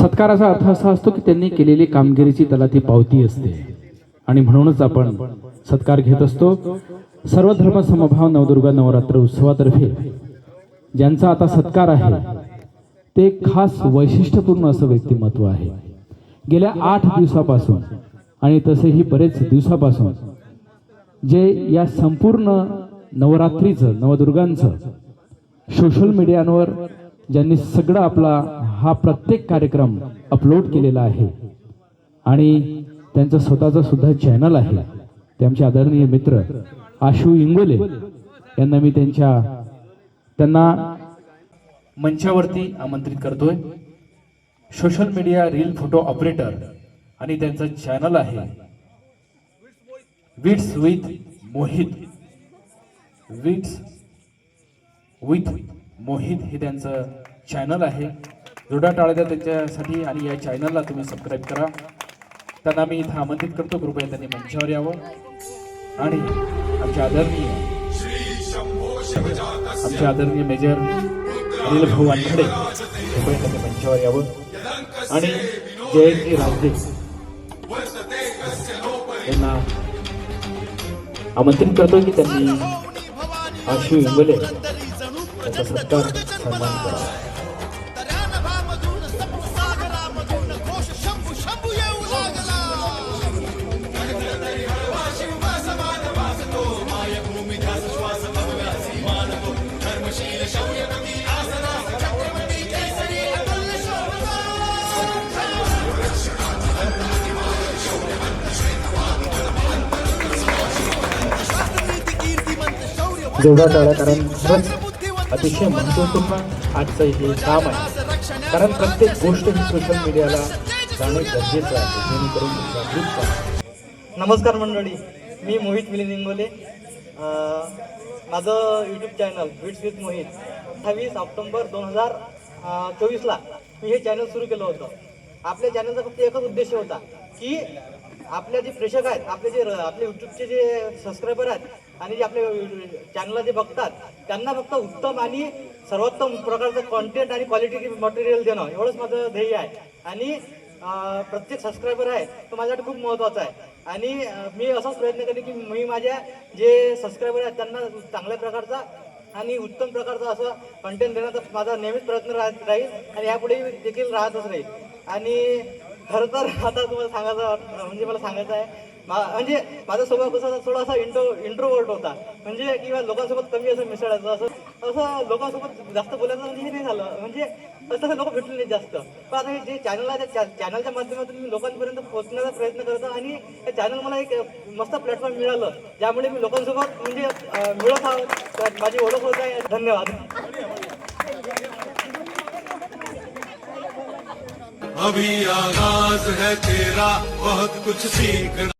सत्काराचा अर्थ असा असतो की त्यांनी केलेली कामगिरीची त्याला ती पावती असते आणि म्हणूनच आपण सत्कार घेत असतो। सर्व धर्म समभाव नवदुर्गा नवरात्र उत्सवातर्फे ज्यांचा आता सत्कार आहे ते खास वैशिष्ट्यपूर्ण असं व्यक्तिमत्व आहे। गेल्या 8 दिवसापासून आणि तसेही बरेच दिवसापासून जे या संपूर्ण नवरात्रीचं नवदुर्गांचं सोशल मीडियावर ज्यांनी सगळं आपला हा प्रत्येक कार्यक्रम अपलोड केलेला आहे आणि त्यांचं स्वतःचं सुद्धा चॅनल आहे, ते आमचे आदरणीय मित्र आशू इंगोले यांना मी त्यांना मंचावरती आमंत्रित करतोय। Social media reel photo operator आणि त्यांचं चॅनल आहे wits with Mohit. Wits with Mohit हे त्यांचं चॅनल आहे। जोरदार टाळ्या द्या त्यांच्यासाठी आणि या चॅनलला तुम्ही सबस्क्राईब करा। त्यांना मी इथं आमंत्रित करतो, कृपया त्यांनी मंचावर यावं आणि आमचे आदरणीय मेजर अनिल भाऊ वानखडे कृपया त्यांनी मंचावर यावं आणि जयंती राजे यांना आमंत्रित करतो की त्यांनी आशू इंगोले त्यांचा सत्कार सन्मान करा। जोरदार टाळ्या, कारण खरंच अतिशय महत्त्वपूर्ण आजचं हे काम आहे, कारण प्रत्येक गोष्ट ही सोशल मीडियाला जाणं गरजेचं आहे जेणेकरून जागरूक करा। नमस्कार मंडळी, मी मोहित मिलिंद इंगोले। माझं YouTube channel wits with Mohit 28 October 2024ला मी हे चॅनल सुरू केलं होतं। आपल्या चॅनलचा फक्त एकच उद्देश होता की आपले जे प्रेक्षक आहेत, आपले यूट्यूबचे जे सबस्क्रायबर आहेत आणि जे आपले चॅनलला जे बघतात त्यांना फक्त उत्तम आणि सर्वोत्तम प्रकारचं कॉन्टेंट आणि क्वालिटी मटेरियल देणं एवढंच माझं ध्येय आहे। आणि प्रत्येक सबस्क्रायबर आहे तो माझ्यासाठी खूप महत्त्वाचा आहे आणि मी असाच प्रयत्न करेन की मी माझ्या जे सबस्क्रायबर आहेत त्यांना चांगल्या प्रकारचा आणि उत्तम प्रकारचा असं कंटेंट देण्याचा माझा नेहमीच प्रयत्न राहील आणि यापुढे देखील राहतच राहील। आणि खरं तर आता तुम्हाला मला सांगायचं आहे म्हणजे माझा स्वभाव कसा थोडासा इंट्रोवर्ट होता, म्हणजे किंवा लोकांसोबत कमी असं मिसळायचं, असं लोकांसोबत जास्त बोलायचं म्हणजे हे नाही झालं, म्हणजे तसं लोक भेटले नाही जास्त। पण आता हे जे चॅनल आहे त्या चॅनलच्या माध्यमातून मी लोकांपर्यंत पोहोचण्याचा प्रयत्न करतो आणि हे चॅनल मला एक मस्त प्लॅटफॉर्म मिळालं ज्यामुळे मी लोकांसोबत म्हणजे मिळत आहोत, माझी ओळख होत आहे। धन्यवाद। अभी आगाज है तेरा, बहुत कुछ सीखना।